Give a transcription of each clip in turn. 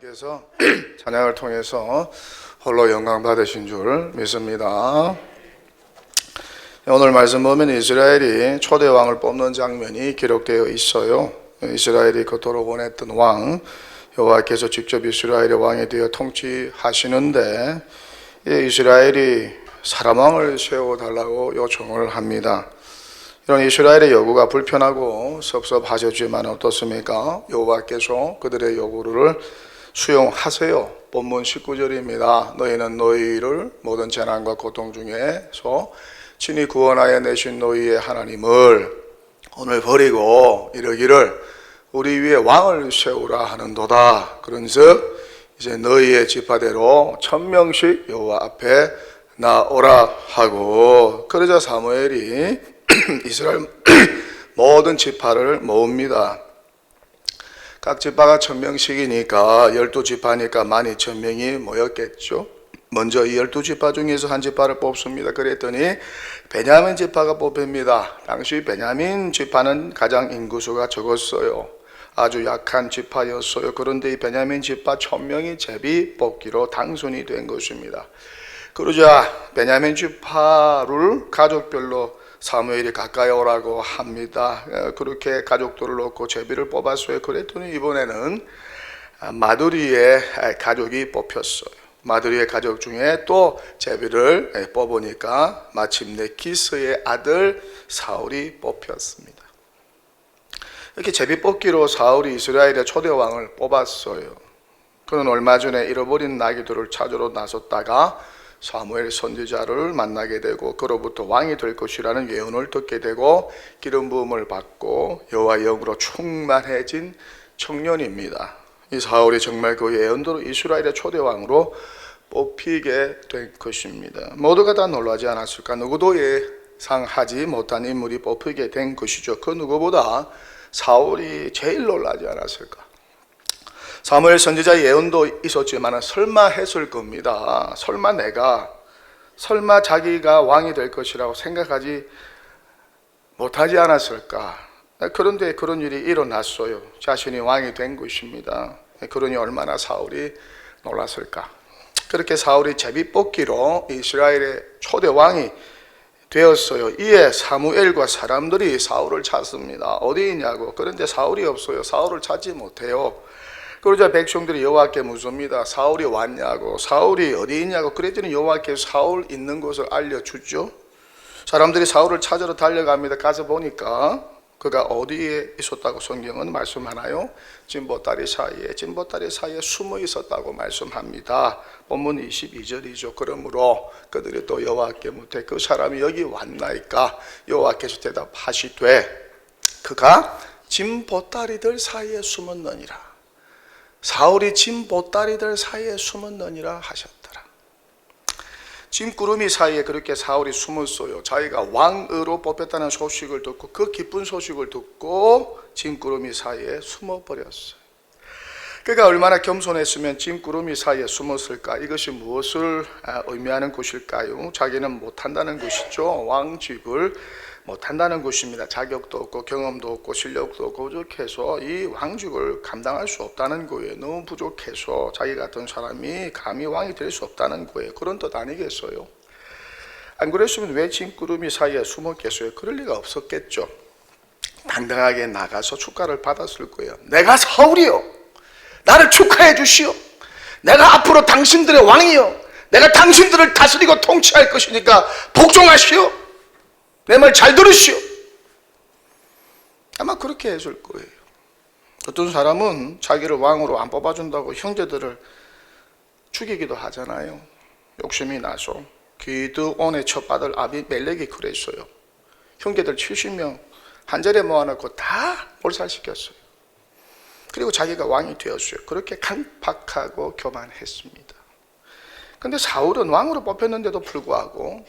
하나님께서 찬양을 통해서 홀로 영광 받으신 줄 믿습니다. 오늘 말씀 보면 이스라엘이 초대 왕을 뽑는 장면이 기록되어 있어요. 이스라엘이 그토록 원했던 왕, 여호와께서 직접 이스라엘의 왕이 되어 통치하시는데 이스라엘이 사람 왕을 세워달라고 요청을 합니다. 이런 이스라엘의 요구가 불편하고 섭섭하셨지만 어떻습니까? 여호와께서 그들의 요구를 수용하세요. 본문 19절입니다. 너희는 너희를 모든 재난과 고통 중에서 친히 구원하여 내신 너희의 하나님을 오늘 버리고 이르기를 우리 위에 왕을 세우라 하는도다. 그런즉 이제 너희의 지파대로 1000명씩 여호와 앞에 나오라 하고, 그러자 사무엘이 이스라엘 모든 지파를 모읍니다. 각 지파가 1000명씩이니까 12지파니까 12000명이 모였겠죠. 먼저 이 12지파 중에서 한 지파를 뽑습니다. 그랬더니 베냐민 지파가 뽑힙니다. 당시 베냐민 지파는 가장 인구수가 적었어요. 아주 약한 지파였어요. 그런데 이 베냐민 지파 1000명이 제비 뽑기로 당선이 된 것입니다. 그러자 베냐민 지파를 가족별로 사무엘이 가까이 오라고 합니다. 그렇게 가족들을 놓고 제비를 뽑았어요. 그랬더니 이번에는 마두리의 가족이 뽑혔어요. 마두리의 가족 중에 또 제비를 뽑으니까 마침내 기스의 아들 사울이 뽑혔습니다. 이렇게 제비 뽑기로 사울이 이스라엘의 초대 왕을 뽑았어요. 그는 얼마 전에 잃어버린 나귀들을 찾으러 나섰다가 사무엘 선지자를 만나게 되고 그로부터 왕이 될 것이라는 예언을 듣게 되고 기름 부음을 받고 여호와의 영으로 충만해진 청년입니다. 이 사울이 정말 그 예언대로 이스라엘의 초대 왕으로 뽑히게 된 것입니다. 모두가 다 놀라지 않았을까? 누구도 예상하지 못한 인물이 뽑히게 된 것이죠. 그 누구보다 사울이 제일 놀라지 않았을까? 사무엘 선지자의 예언도 있었지만 설마 했을 겁니다. 설마 자기가 왕이 될 것이라고 생각하지 못하지 않았을까? 그런데 그런 일이 일어났어요. 자신이 왕이 된 것입니다. 그러니 얼마나 사울이 놀랐을까? 그렇게 사울이 제비뽑기로 이스라엘의 초대 왕이 되었어요. 이에 사무엘과 사람들이 사울을 찾습니다. 어디 있냐고. 그런데 사울이 없어요. 사울을 찾지 못해요. 그러자 백성들이 여호와께 묻습니다. 사울이 왔냐고, 사울이 어디 있냐고. 그랬더니 여호와께서 사울 있는 곳을 알려주죠. 사람들이 사울을 찾으러 달려갑니다. 가서 보니까 그가 어디에 있었다고 성경은 말씀하나요? 진보다리 사이에 숨어 있었다고 말씀합니다. 본문 22절이죠. 그러므로 그들이 또 여호와께 묻되 그 사람이 여기 왔나이까? 여호와께서 대답하시되 그가 진보다리들 사이에 숨었느니라. 사울이 진보다리들 사이에 숨었느니라 하셨더라. 진구름이 사이에 그렇게 사울이 숨었어요. 자기가 왕으로 뽑혔다는 소식을 듣고 그 기쁜 소식을 듣고 진구름이 사이에 숨어버렸어요. 그가 얼마나 겸손했으면 진구름이 사이에 숨었을까? 이것이 무엇을 의미하는 것일까요? 자기는 못한다는 것이죠. 왕직을 못한다는 것입니다. 자격도 없고 경험도 없고 실력도 없고 부족해서 이 왕직을 감당할 수 없다는 거예요. 너무 부족해서 자기 같은 사람이 감히 왕이 될 수 없다는 거예요. 그런 뜻 아니겠어요? 안 그랬으면 왜 진구름이 사이에 숨었겠어요? 그럴 리가 없었겠죠. 당당하게 나가서 축가를 받았을 거예요. 내가 사울이요, 나를 축하해 주시오. 내가 앞으로 당신들의 왕이요, 내가 당신들을 다스리고 통치할 것이니까 복종하시오. 내 말 잘 들으시오. 아마 그렇게 했을 거예요. 어떤 사람은 자기를 왕으로 안 뽑아준다고 형제들을 죽이기도 하잖아요. 욕심이 나서. 기드온의 첫아들 아비멜렉이 그랬어요. 형제들 70명 한 자리에 모아놓고 다 몰살시켰어요. 그리고 자기가 왕이 되었어요. 그렇게 강팍하고 교만했습니다. 근데 사울은 왕으로 뽑혔는데도 불구하고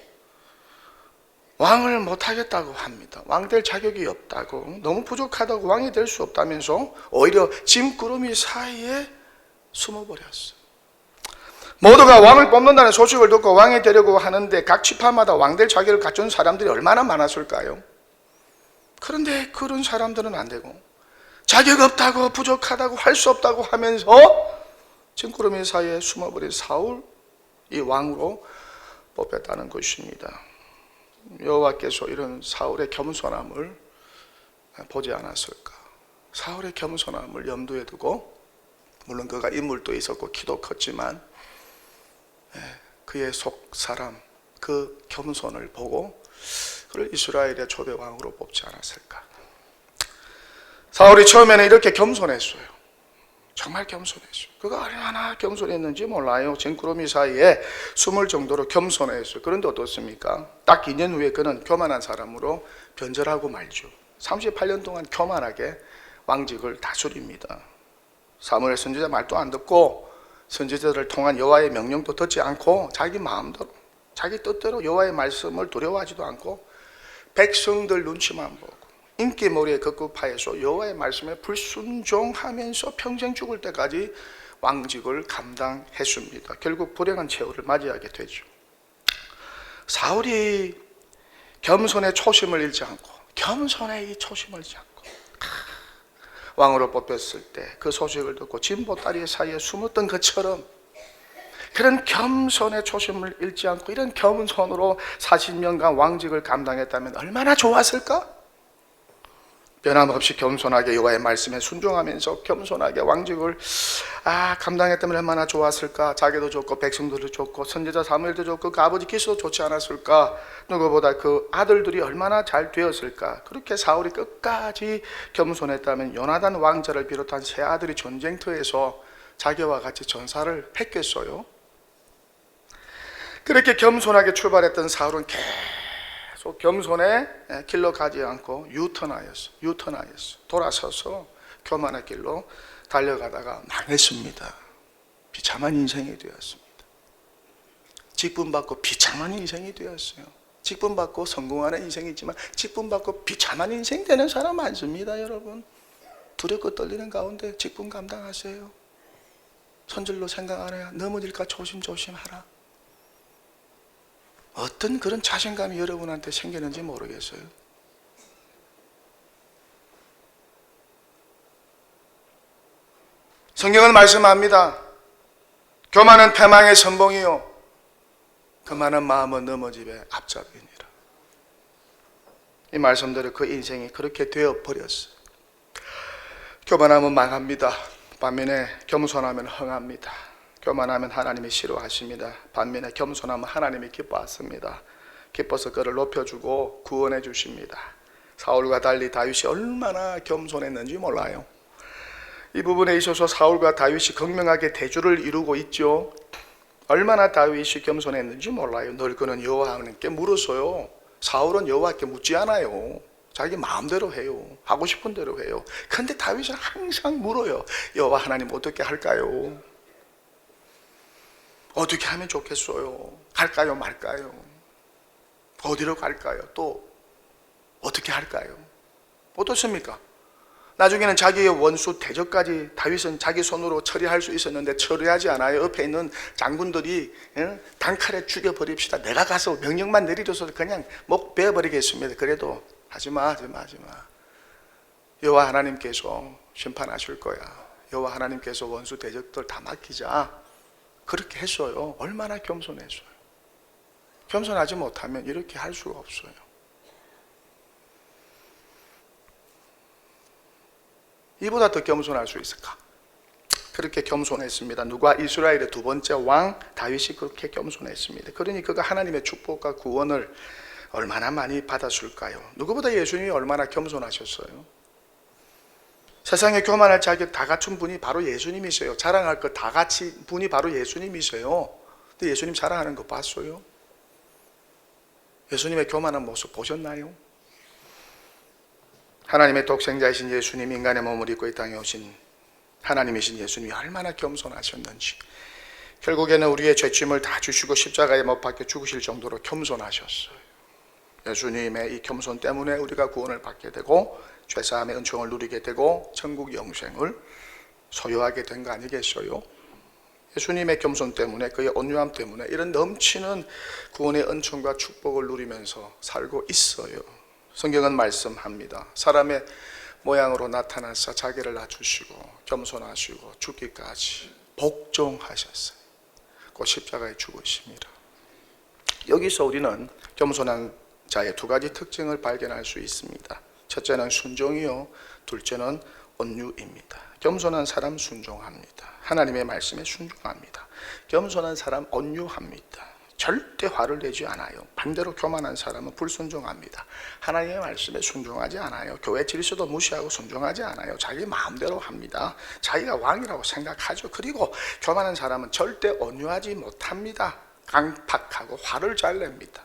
왕을 못하겠다고 합니다. 왕 될 자격이 없다고, 너무 부족하다고 왕이 될 수 없다면서 오히려 짐구름이 사이에 숨어버렸어요. 모두가 왕을 뽑는다는 소식을 듣고 왕이 되려고 하는데 각 지파마다 왕 될 자격을 갖춘 사람들이 얼마나 많았을까요? 그런데 그런 사람들은 안 되고 자격 없다고 부족하다고 할 수 없다고 하면서 진구름이 사이에 숨어버린 사울, 이 왕으로 뽑혔다는 것입니다. 여호와께서 이런 사울의 겸손함을 보지 않았을까? 사울의 겸손함을 염두에 두고, 물론 그가 인물도 있었고 키도 컸지만 그의 속 사람, 그 겸손을 보고 그를 이스라엘의 초대 왕으로 뽑지 않았을까? 사울이 처음에는 이렇게 겸손했어요. 정말 겸손했어요. 그가 얼마나 겸손했는지 몰라요. 진구름이 사이에 숨을 정도로 겸손했어요. 그런데 어떻습니까? 딱 2년 후에 그는 교만한 사람으로 변절하고 말죠. 38년 동안 교만하게 왕직을 다스립니다. 사무엘 선지자 말도 안 듣고 선지자들을 통한 여호와의 명령도 듣지 않고 자기 마음대로, 자기 뜻대로 여호와의 말씀을 두려워하지도 않고 백성들 눈치만 보고 인기몰이에 급급하여서 여호와의 말씀에 불순종하면서 평생 죽을 때까지 왕직을 감당했습니다. 결국 불행한 최후를 맞이하게 되죠. 사울이 겸손의 초심을 잃지 않고, 겸손의 이 초심을 잃지 않고 왕으로 뽑혔을 때 그 소식을 듣고 진보다리 사이에 숨었던 것처럼 그런 겸손의 초심을 잃지 않고 이런 겸손으로 40년간 왕직을 감당했다면 얼마나 좋았을까? 변함없이 겸손하게 여호와의 말씀에 순종하면서 겸손하게 왕직을 감당했다면 얼마나 좋았을까? 자기도 좋고 백성들도 좋고 선지자 사무엘도 좋고 그 아버지 기스도 좋지 않았을까? 누구보다 그 아들들이 얼마나 잘 되었을까? 그렇게 사울이 끝까지 겸손했다면 요나단 왕자를 비롯한 세 아들이 전쟁터에서 자기와 같이 전사를 했겠어요? 그렇게 겸손하게 출발했던 사울은 계속 겸손의 길로 가지 않고 유턴하였어. 돌아서서 교만의 길로 달려가다가 망했습니다. 비참한 인생이 되었습니다. 직분받고 비참한 인생이 되었어요. 직분받고 성공하는 인생이지만 직분받고 비참한 인생 되는 사람 많습니다. 여러분, 두렵고 떨리는 가운데 직분 감당하세요. 손절로 생각 안 해야 넘어질까 조심조심하라. 어떤 그런 자신감이 여러분한테 생기는지 모르겠어요. 성경은 말씀합니다. 교만은 패망의 선봉이요 그만한 마음은 넘어짐의 앞잡이니라. 이 말씀대로 그 인생이 그렇게 되어버렸어요. 교만하면 망합니다. 반면에 겸손하면 흥합니다. 교만하면 하나님이 싫어하십니다. 반면에 겸손하면 하나님이 기뻐하십니다. 기뻐서 그를 높여주고 구원해 주십니다. 사울과 달리 다윗이 얼마나 겸손했는지 몰라요. 이 부분에 있어서 사울과 다윗이 극명하게 대조를 이루고 있죠. 얼마나 다윗이 겸손했는지 몰라요. 늘 그는 여호와 하나님께 물었어요. 사울은 여호와께 묻지 않아요. 자기 마음대로 해요. 하고 싶은 대로 해요. 그런데 다윗은 항상 물어요. 여호와 하나님 어떻게 할까요? 어떻게 하면 좋겠어요? 갈까요 말까요? 어디로 갈까요? 또 어떻게 할까요? 어떻습니까? 나중에는 자기의 원수 대적까지 다윗은 자기 손으로 처리할 수 있었는데 처리하지 않아요. 옆에 있는 장군들이 단칼에 죽여버립시다. 내가 가서 명령만 내리줘서 그냥 목 베어버리겠습니다. 그래도 하지마. 여호와 하나님께서 심판하실 거야. 여호와 하나님께서 원수 대적들 다 맡기자. 그렇게 했어요. 얼마나 겸손했어요. 겸손하지 못하면 이렇게 할 수가 없어요. 이보다 더 겸손할 수 있을까? 그렇게 겸손했습니다. 누가? 이스라엘의 두 번째 왕 다윗이 그렇게 겸손했습니다. 그러니 그가 하나님의 축복과 구원을 얼마나 많이 받았을까요? 누구보다 예수님이 얼마나 겸손하셨어요? 세상에 교만할 자격 다 갖춘 분이 바로 예수님이세요. 자랑할 것 다 같이 분이 바로 예수님이세요. 근데 예수님 자랑하는 거 봤어요? 예수님의 교만한 모습 보셨나요? 하나님의 독생자이신 예수님, 인간의 몸을 입고 이 땅에 오신 하나님이신 예수님이 얼마나 겸손하셨는지, 결국에는 우리의 죄짐을 다 주시고 십자가에 못 박혀 죽으실 정도로 겸손하셨어요. 예수님의 이 겸손 때문에 우리가 구원을 받게 되고 죄사함의 은총을 누리게 되고 천국 영생을 소유하게 된 거 아니겠어요? 예수님의 겸손 때문에, 그의 온유함 때문에 이런 넘치는 구원의 은총과 축복을 누리면서 살고 있어요. 성경은 말씀합니다. 사람의 모양으로 나타나사 자기를 낮추시고 겸손하시고 죽기까지 복종하셨어요. 그 십자가에 죽으십니다. 여기서 우리는 겸손한 자의 두 가지 특징을 발견할 수 있습니다. 첫째는 순종이요, 둘째는 온유입니다. 겸손한 사람 순종합니다. 하나님의 말씀에 순종합니다. 겸손한 사람 온유합니다. 절대 화를 내지 않아요. 반대로 교만한 사람은 불순종합니다. 하나님의 말씀에 순종하지 않아요. 교회 질서도 무시하고 순종하지 않아요. 자기 마음대로 합니다. 자기가 왕이라고 생각하죠. 그리고 교만한 사람은 절대 온유하지 못합니다. 강팍하고 화를 잘 냅니다.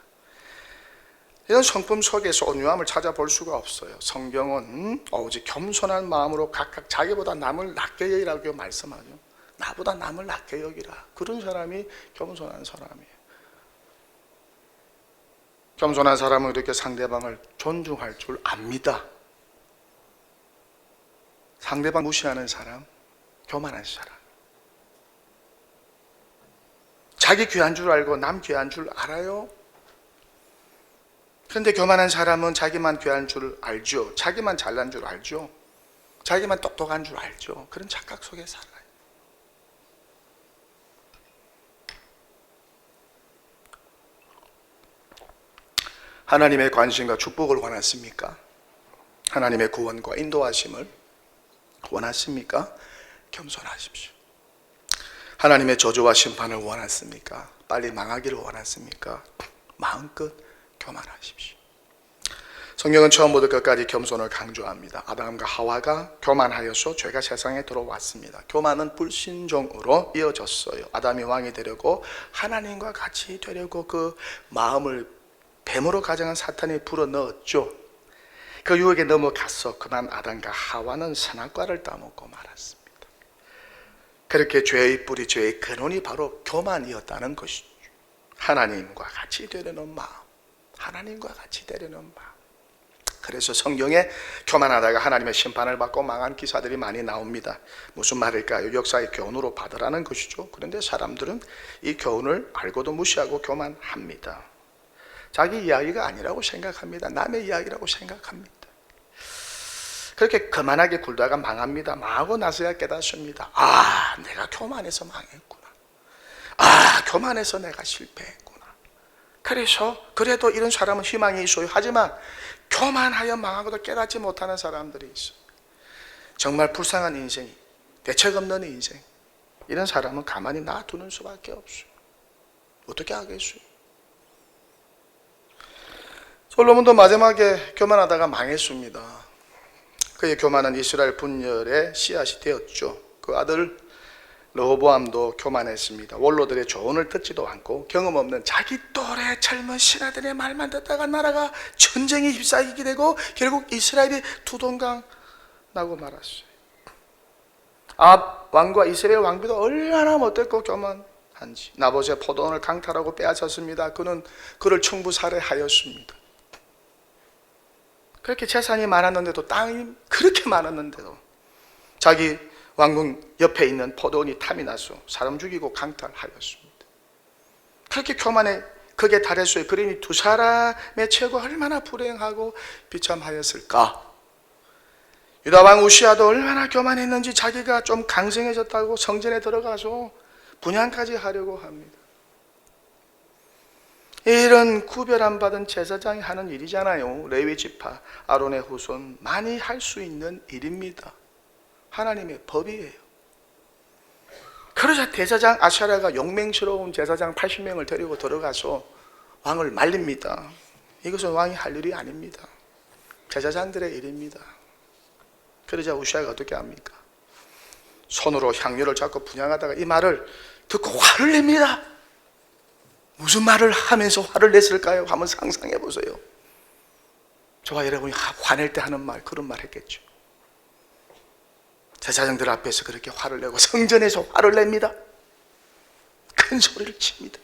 이런 성품 속에서 온유함을 찾아볼 수가 없어요. 성경은 오직 겸손한 마음으로 각각 자기보다 남을 낮게 여기라고 말씀하죠. 나보다 남을 낮게 여기라. 그런 사람이 겸손한 사람이에요. 겸손한 사람은 이렇게 상대방을 존중할 줄 압니다. 상대방 무시하는 사람, 교만한 사람. 자기 귀한 줄 알고 남 귀한 줄 알아요. 그런데 교만한 사람은 자기만 귀한 줄 알죠. 자기만 잘난 줄 알죠. 자기만 똑똑한 줄 알죠. 그런 착각 속에 살아요. 하나님의 관심과 축복을 원하십니까? 하나님의 구원과 인도하심을 원하십니까? 겸손하십시오. 하나님의 저주와 심판을 원하십니까? 빨리 망하기를 원하십니까? 마음껏 교만하십시오. 성경은 처음부터 끝까지 겸손을 강조합니다. 아담과 하와가 교만하여서 죄가 세상에 들어왔습니다. 교만은 불신종으로 이어졌어요. 아담이 왕이 되려고 하나님과 같이 되려고 그 마음을 뱀으로 가정한 사탄이 불어넣었죠. 그 유혹에 넘어가서 그만 아담과 하와는 선악과를 따먹고 말았습니다. 그렇게 죄의 뿌리, 죄의 근원이 바로 교만이었다는 것이죠. 하나님과 같이 되려는 마음, 하나님과 같이 되려는 마음. 그래서 성경에 교만하다가 하나님의 심판을 받고 망한 기사들이 많이 나옵니다. 무슨 말일까요? 역사의 교훈으로 받으라는 것이죠. 그런데 사람들은 이 교훈을 알고도 무시하고 교만합니다. 자기 이야기가 아니라고 생각합니다. 남의 이야기라고 생각합니다. 그렇게 거만하게 굴다가 망합니다. 망하고 나서야 깨닫습니다. 아, 내가 교만해서 망했구나. 아, 교만해서 내가 실패했구나. 그래서 그래도 이런 사람은 희망이 있어요. 하지만 교만하여 망하고도 깨닫지 못하는 사람들이 있어요. 정말 불쌍한 인생, 대책 없는 인생. 이런 사람은 가만히 놔두는 수밖에 없어요. 어떻게 하겠어요? 솔로몬도 마지막에 교만하다가 망했습니다. 그의 교만은 이스라엘 분열의 씨앗이 되었죠. 그 아들 르호보암도 교만했습니다. 원로들의 조언을 듣지도 않고 경험 없는 자기 또래 젊은 신하들의 말만 듣다가 나라가 전쟁에 휩싸이게 되고 결국 이스라엘이 두동강 나고 말았어요. 아합 왕과 이스라엘 왕비도 얼마나 못됐고 교만한지. 나봇의 포도원을 강탈하고 빼앗았습니다. 그는 그를 청부 살해하였습니다. 그렇게 재산이 많았는데도, 땅이 그렇게 많았는데도 자기 왕궁 옆에 있는 포도원이 탐이 나서 사람 죽이고 강탈하였습니다. 그렇게 교만에 극에 달했어요. 그러니 두 사람의 최고 얼마나 불행하고 비참하였을까. 유다 왕 우시아도 얼마나 교만했는지 자기가 좀 강성해졌다고 성전에 들어가서 분향까지 하려고 합니다. 이런 구별 안 받은 제사장이 하는 일이잖아요. 레위 지파, 아론의 후손 많이 할 수 있는 일입니다. 하나님의 법이에요. 그러자 대제사장 아샤랴가 용맹스러운 제사장 80명을 데리고 들어가서 왕을 말립니다. 이것은 왕이 할 일이 아닙니다. 제사장들의 일입니다. 그러자 우시아가 어떻게 합니까? 손으로 향료를 잡고 분향하다가 이 말을 듣고 화를 냅니다. 무슨 말을 하면서 화를 냈을까요? 한번 상상해 보세요. 저와 여러분이 화낼 때 하는 말, 그런 말 했겠죠. 제사장들 앞에서 그렇게 화를 내고 성전에서 화를 냅니다. 큰 소리를 칩니다.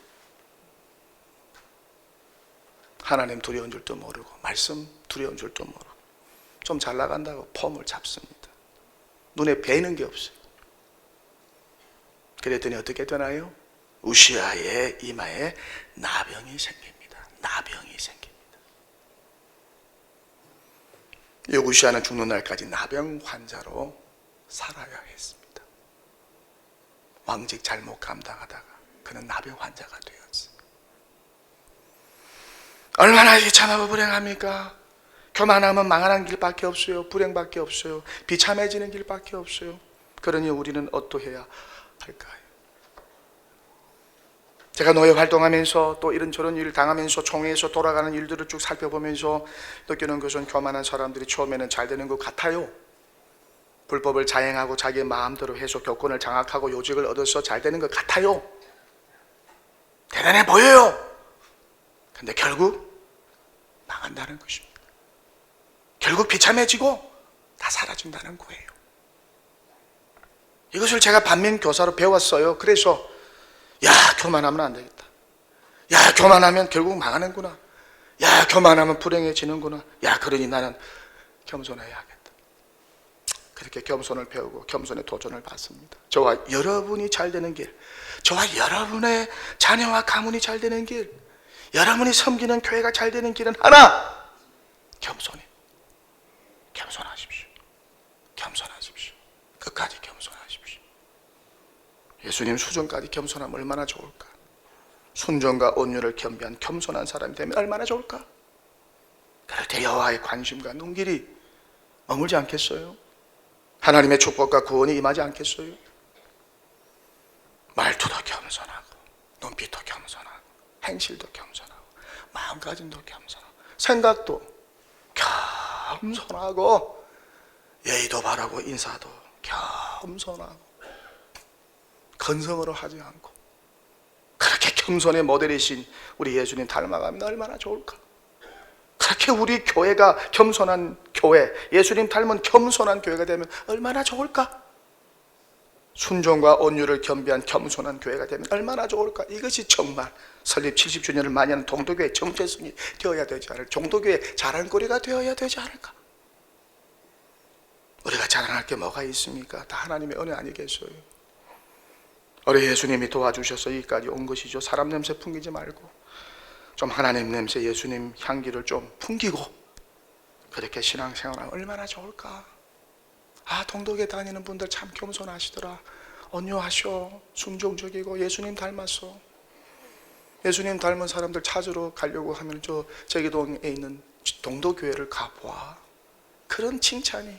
하나님 두려운 줄도 모르고 말씀 두려운 줄도 모르고 좀 잘 나간다고 폼을 잡습니다. 눈에 뵈는 게 없어요. 그랬더니 어떻게 되나요? 우시아의 이마에 나병이 생깁니다. 나병이 생깁니다. 이 우시아는 죽는 날까지 나병 환자로 살아야 했습니다. 왕직 잘못 감당하다가 그는 나병 환자가 되었어요. 얼마나 비참하고 불행합니까? 교만하면 망하는 길밖에 없어요. 불행밖에 없어요. 비참해지는 길밖에 없어요. 그러니 우리는 어떠해야 할까요? 제가 노예 활동하면서 또 이런저런 일을 당하면서 총회에서 돌아가는 일들을 쭉 살펴보면서 느끼는 것은 교만한 사람들이 처음에는 잘 되는 것 같아요. 불법을 자행하고 자기의 마음대로 해서 교권을 장악하고 요직을 얻어서 잘 되는 것 같아요. 대단해 보여요. 근데 결국 망한다는 것입니다. 결국 비참해지고 다 사라진다는 거예요. 이것을 제가 반면교사로 배웠어요. 그래서 야, 교만하면 안 되겠다. 야, 교만하면 결국 망하는구나. 야, 교만하면 불행해지는구나. 야, 그러니 나는 겸손해야 하겠다. 그렇게 겸손을 배우고 겸손의 도전을 받습니다. 저와 여러분이 잘 되는 길, 저와 여러분의 자녀와 가문이 잘 되는 길, 여러분이 섬기는 교회가 잘 되는 길은 하나, 겸손해. 겸손하십시오. 겸손하십시오. 끝까지 겸손하십시오. 예수님 수준까지 겸손하면 얼마나 좋을까? 순종과 온유를 겸비한 겸손한 사람이 되면 얼마나 좋을까? 그럴 때 여호와의 관심과 눈길이 머물지 않겠어요? 하나님의 축복과 구원이 임하지 않겠어요? 말투도 겸손하고 눈빛도 겸손하고 행실도 겸손하고 마음가짐도 겸손하고 생각도 겸손하고 예의도 바라고 인사도 겸손하고 건성으로 하지 않고 그렇게 겸손의 모델이신 우리 예수님 닮아가면 얼마나 좋을까? 그렇게 우리 교회가 겸손한 교회, 예수님 닮은 겸손한 교회가 되면 얼마나 좋을까? 순종과 온유를 겸비한 겸손한 교회가 되면 얼마나 좋을까? 이것이 정말 설립 70주년을 맞이하는 동도교회 정체성이 되어야 되지 않을까? 종도교회 자랑거리가 되어야 되지 않을까? 우리가 자랑할 게 뭐가 있습니까? 다 하나님의 은혜 아니겠어요? 우리 예수님이 도와주셔서 여기까지 온 것이죠. 사람 냄새 풍기지 말고 좀 하나님 냄새, 예수님 향기를 좀 풍기고 그렇게 신앙생활하면 얼마나 좋을까? 아, 동독에 다니는 분들 참 겸손하시더라. 온유하셔. 순종적이고 예수님 닮았어. 예수님 닮은 사람들 찾으러 가려고 하면 저 제기동에 있는 동도교회를 가보아. 그런 칭찬이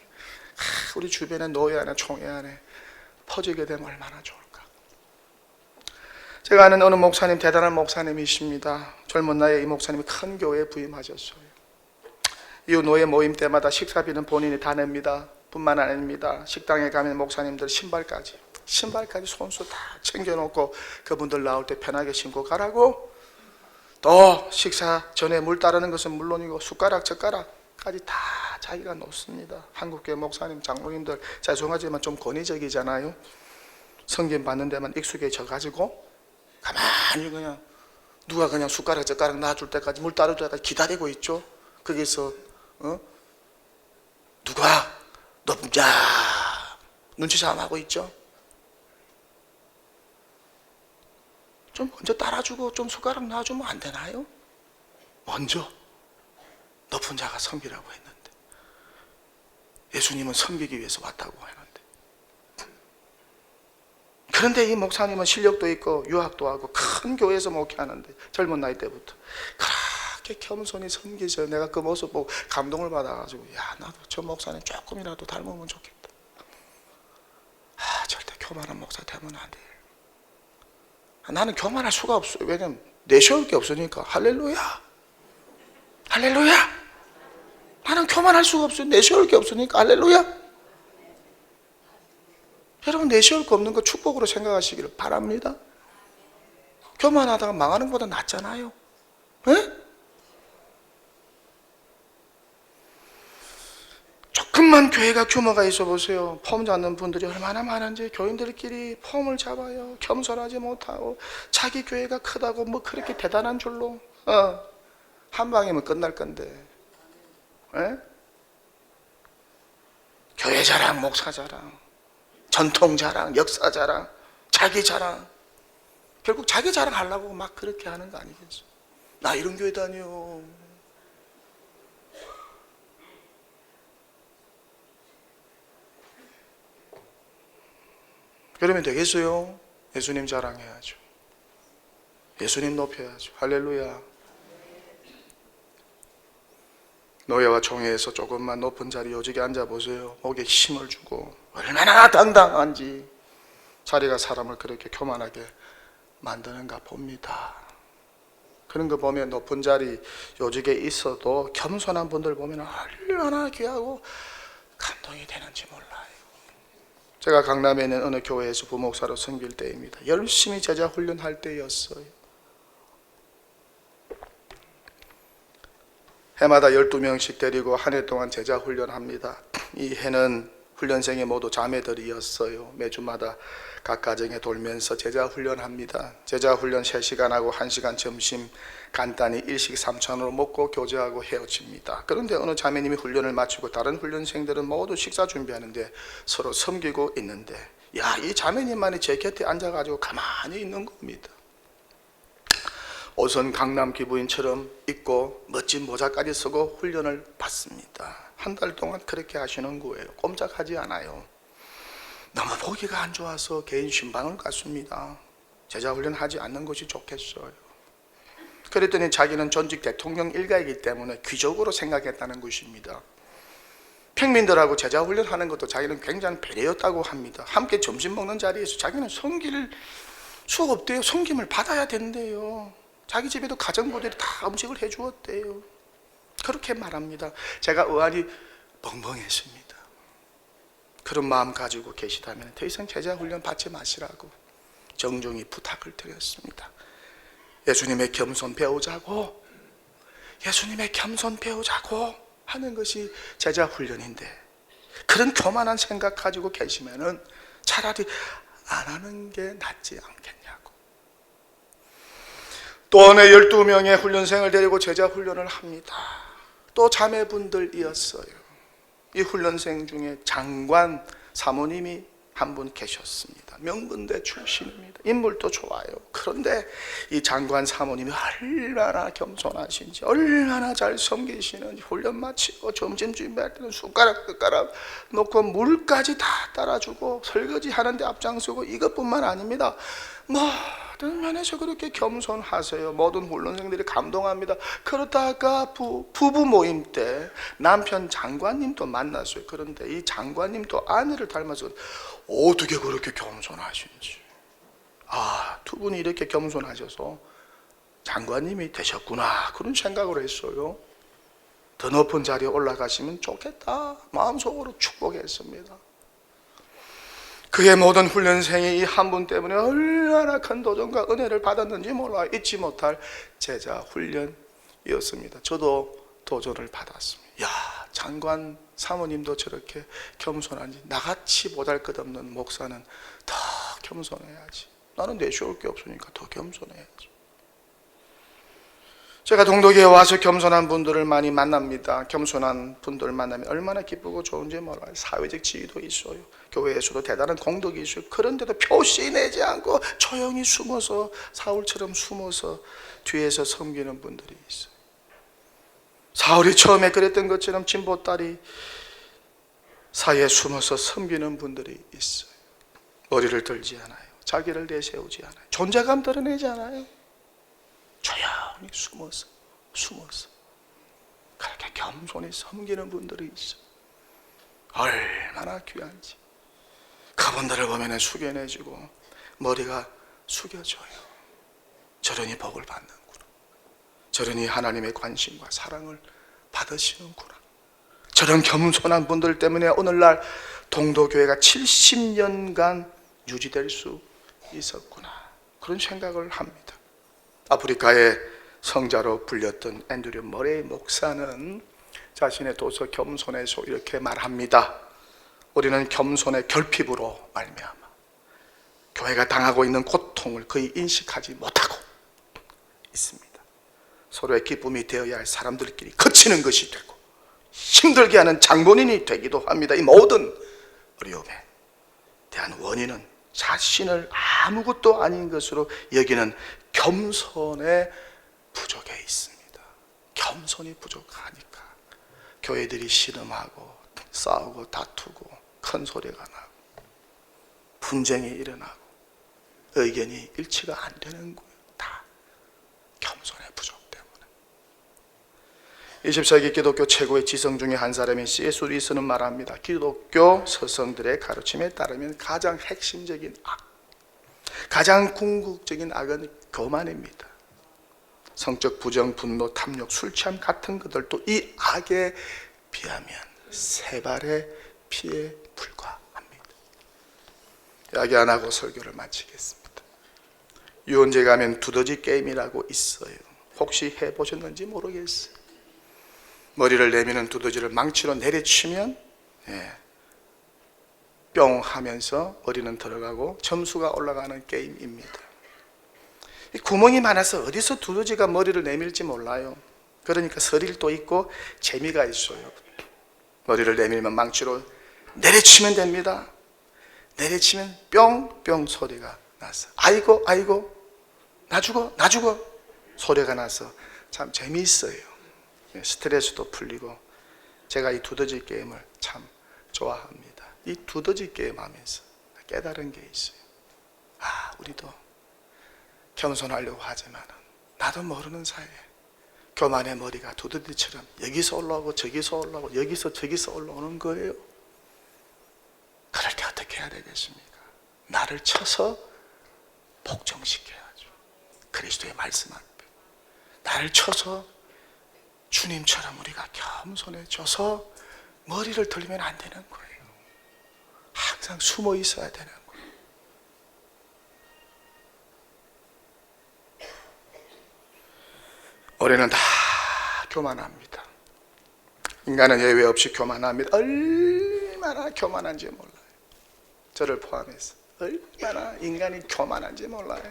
우리 주변의 노예 안에 총회 안에 퍼지게 되면 얼마나 좋을까? 제가 아는 어느 목사님, 대단한 목사님이십니다. 젊은 나이에 이 목사님이 큰 교회에 부임하셨어요. 이후 노예 모임 때마다 식사비는 본인이 다 냅니다. 뿐만 아닙니다. 식당에 가면 목사님들 신발까지 손수 다 챙겨놓고 그분들 나올 때 편하게 신고 가라고, 또 식사 전에 물 따르는 것은 물론이고 숟가락 젓가락까지 다 자기가 놓습니다. 한국교회 목사님, 장로님들 죄송하지만 좀 권위적이잖아요. 성경 받는 데만 익숙해져가지고 가만히 그냥 누가 그냥 숟가락 젓가락 놔줄 때까지 물 따를 때까지 기다리고 있죠. 거기서 누가 높냐 눈치싸움 하고 있죠. 좀 먼저 따라주고 좀 숟가락 놔주면 안 되나요? 먼저 높은 자가 섬기라고 했는데, 예수님은 섬기기 위해서 왔다고 했는데, 그런데 이 목사님은 실력도 있고 유학도 하고 큰 교회에서 목회하는데 젊은 나이 때부터 그렇게 겸손히 섬기셔. 내가 그 모습 보고 감동을 받아가지고 야, 나도 저 목사님 조금이라도 닮으면 좋겠다. 아, 절대 교만한 목사 되면 안 돼. 나는 교만할 수가 없어요. 왜냐면 내세울 게 없으니까. 할렐루야, 할렐루야. 나는 교만할 수가 없어요. 내세울 게 없으니까. 할렐루야. 여러분, 내세울 거 없는 거 축복으로 생각하시기를 바랍니다. 교만하다가 망하는 것보다 낫잖아요. 에? 조금만 교회가 규모가 있어 보세요. 폼 잡는 분들이 얼마나 많은지. 교인들끼리 폼을 잡아요. 겸손하지 못하고 자기 교회가 크다고 뭐 그렇게 대단한 줄로 한 방이면 끝날 건데. 에? 교회 자랑, 목사 자랑, 전통 자랑, 역사 자랑, 자기 자랑. 결국 자기 자랑 하려고 막 그렇게 하는 거 아니겠어? 나 이런 교회 다녀. 그러면 되겠어요? 예수님 자랑해야죠. 예수님 높여야죠. 할렐루야. 노예와 총회에서 조금만 높은 자리 요직에 앉아보세요. 목에 힘을 주고 얼마나 당당한지. 자리가 사람을 그렇게 교만하게 만드는가 봅니다. 그런 거 보면 높은 자리 요직에 있어도 겸손한 분들 보면 얼마나 귀하고 감동이 되는지 몰라요. 제가 강남에 있는 어느 교회에서 부목사로 섬길 때입니다. 열심히 제자 훈련할 때였어요. 해마다 12명씩 데리고 한 해 동안 제자 훈련합니다. 이 해는 훈련생이 모두 자매들이었어요. 매주마다 각 가정에 돌면서 제자 훈련합니다. 제자 훈련 3시간하고 1시간 점심 간단히 일식 3찬으로 먹고 교제하고 헤어집니다. 그런데 어느 자매님이 훈련을 마치고 다른 훈련생들은 모두 식사 준비하는데 서로 섬기고 있는데, 이 자매님만이 제 곁에 앉아가지고 가만히 있는 겁니다. 옷은 강남 기부인처럼 입고 멋진 모자까지 쓰고 훈련을 받습니다. 한 달 동안 그렇게 하시는 거예요. 꼼짝하지 않아요. 너무 보기가 안 좋아서 개인 신방을 갔습니다. 제자 훈련하지 않는 것이 좋겠어요. 그랬더니 자기는 전직 대통령 일가이기 때문에 귀족으로 생각했다는 것입니다. 평민들하고 제자 훈련하는 것도 자기는 굉장히 배려였다고 합니다. 함께 점심 먹는 자리에서 자기는 섬길 수 없대요. 섬김을 받아야 된대요. 자기 집에도 가정부들이 다 음식을 해주었대요. 그렇게 말합니다. 제가 의아니 벙벙했습니다. 그런 마음 가지고 계시다면 더 이상 제자 훈련 받지 마시라고 정중히 부탁을 드렸습니다. 예수님의 겸손 배우자고, 예수님의 겸손 배우자고 하는 것이 제자 훈련인데, 그런 교만한 생각 가지고 계시면은 차라리 안 하는 게 낫지 않겠냐고. 또 어느 12명의 훈련생을 데리고 제자 훈련을 합니다. 또 자매분들이었어요. 이 훈련생 중에 장관 사모님이 한 분 계셨습니다. 명문대 출신입니다. 인물도 좋아요. 그런데 이 장관 사모님이 얼마나 겸손하신지, 얼마나 잘 섬기시는지, 훈련 마치고 점심 준비할 때는 숟가락 놓고 물까지 다 따라주고 설거지 하는데 앞장서고, 이것뿐만 아닙니다. 모든 면에서 그렇게 겸손하세요. 모든 훈련생들이 감동합니다. 그러다가 부부 모임 때 남편 장관님도 만났어요. 그런데 이 장관님도 아내를 닮아서 어떻게 그렇게 겸손하신지, 두 분이 이렇게 겸손하셔서 장관님이 되셨구나, 그런 생각을 했어요. 더 높은 자리에 올라가시면 좋겠다 마음속으로 축복했습니다. 그의 모든 훈련생이 이 한 분 때문에 얼마나 큰 도전과 은혜를 받았는지 몰라 잊지 못할 제자 훈련이었습니다. 저도 도전을 받았습니다. 장관 사모님도 저렇게 겸손한지, 나같이 보잘것없는 목사는 더 겸손해야지. 나는 내쉬울 게 없으니까 더 겸손해야지. 제가 동독에 와서 겸손한 분들을 많이 만납니다. 겸손한 분들 만나면 얼마나 기쁘고 좋은지 몰라요. 사회적 지위도 있어요. 교회에서도 대단한 공덕이 있어요. 그런데도 표시 내지 않고 조용히 숨어서, 사울처럼 숨어서 뒤에서 섬기는 분들이 있어요. 사울이 처음에 그랬던 것처럼 진보다리 사이에 숨어서 섬기는 분들이 있어요. 머리를 들지 않아요. 자기를 내세우지 않아요. 존재감 드러내지 않아요. 조용히 숨어서 그렇게 겸손히 섬기는 분들이 있어요. 얼마나 귀한지. 그분들을 보면 숙연해지고 머리가 숙여져요. 저러니 복을 받는구나. 저러니 하나님의 관심과 사랑을 받으시는구나. 저런 겸손한 분들 때문에 오늘날 동도교회가 70년간 유지될 수 있었구나, 그런 생각을 합니다. 아프리카의 성자로 불렸던 앤드류 머레이 목사는 자신의 도서 겸손에서 이렇게 말합니다. 우리는 겸손의 결핍으로 말미암아 교회가 당하고 있는 고통을 거의 인식하지 못하고 있습니다. 서로의 기쁨이 되어야 할 사람들끼리 거치는 것이 되고 힘들게 하는 장본인이 되기도 합니다. 이 모든 어려움에 대한 원인은 자신을 아무것도 아닌 것으로 여기는 겸손의 부족에 있습니다. 겸손이 부족하니까 교회들이 신음하고 싸우고 다투고 큰 소리가 나고 분쟁이 일어나고 의견이 일치가 안 되는 거예요. 다 겸손의 부족 때문에. 20세기 기독교 최고의 지성 중에 한 사람인 C.S. 루이스는 말합니다. 기독교 서성들의 가르침에 따르면 가장 핵심적인 악, 가장 궁극적인 악은 교만입니다. 성적 부정, 분노, 탐욕, 술 취함 같은 것들도 이 악에 비하면 세 발의 피에 불과합니다. 이야기 안 하고 설교를 마치겠습니다. 유원제 가면 두더지 게임이라고 있어요. 혹시 해보셨는지 모르겠어요. 머리를 내미는 두더지를 망치로 내리치면 뿅 하면서 머리는 들어가고 점수가 올라가는 게임입니다. 구멍이 많아서 어디서 두더지가 머리를 내밀지 몰라요. 그러니까 스릴도 있고 재미가 있어요. 머리를 내밀면 망치로 내리치면 됩니다. 내리치면 뿅뿅 소리가 나서 아이고 아이고 나 죽어 나 죽어 소리가 나서 참 재미있어요. 스트레스도 풀리고 제가 이 두더지 게임을 참 좋아합니다. 이 두더지 게임 하면서 깨달은 게 있어요. 우리도 겸손하려고 하지만 나도 모르는 사이에 교만의 머리가 두더지처럼 여기서 올라오고 저기서 올라오고 여기서 저기서 올라오는 거예요. 그럴 때 어떻게 해야 되겠습니까? 나를 쳐서 복종시켜야죠. 그리스도의 말씀 앞에 나를 쳐서 주님처럼 우리가 겸손해져서 머리를 들면 안 되는 거예요. 항상 숨어 있어야 되는 거예요. 우리는 다 교만합니다. 인간은 예외 없이 교만합니다. 얼마나 교만한지 몰라요. 저를 포함해서 얼마나 인간이 교만한지 몰라요.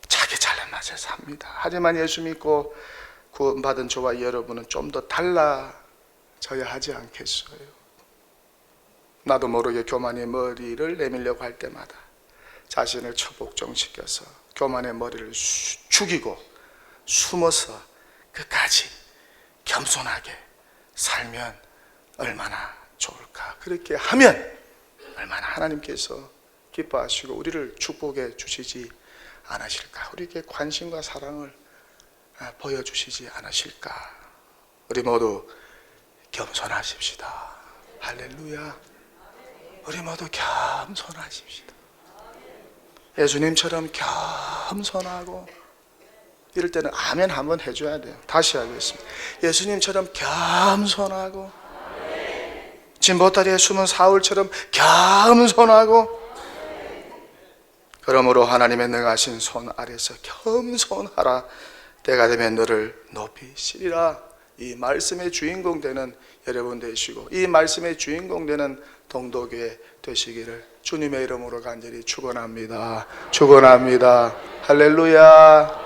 자기 잘난 맛에 삽니다. 하지만 예수 믿고 구원받은 저와 여러분은 좀 더 달라져야 하지 않겠어요? 나도 모르게 교만의 머리를 내밀려고 할 때마다 자신을 처복종시켜서 교만의 머리를 죽이고 숨어서 끝까지 겸손하게 살면 얼마나 좋을까. 그렇게 하면 얼마나 하나님께서 기뻐하시고 우리를 축복해 주시지 않으실까. 우리에게 관심과 사랑을 보여주시지 않으실까. 우리 모두 겸손하십시다. 할렐루야. 우리 모두 겸손하십시다. 예수님처럼 겸손하고, 이럴 때는 아멘 한번 해줘야 돼요. 다시 하겠습니다. 예수님처럼 겸손하고, 진보다리에 숨은 사울처럼 겸손하고, 그러므로 하나님의 능하신 손 아래서 겸손하라. 때가 되면 너를 높이시리라. 이 말씀의 주인공 되는 여러분 되시고, 이 말씀의 주인공 되는 동도교회 되시기를 주님의 이름으로 간절히 축원합니다. 축원합니다. 할렐루야.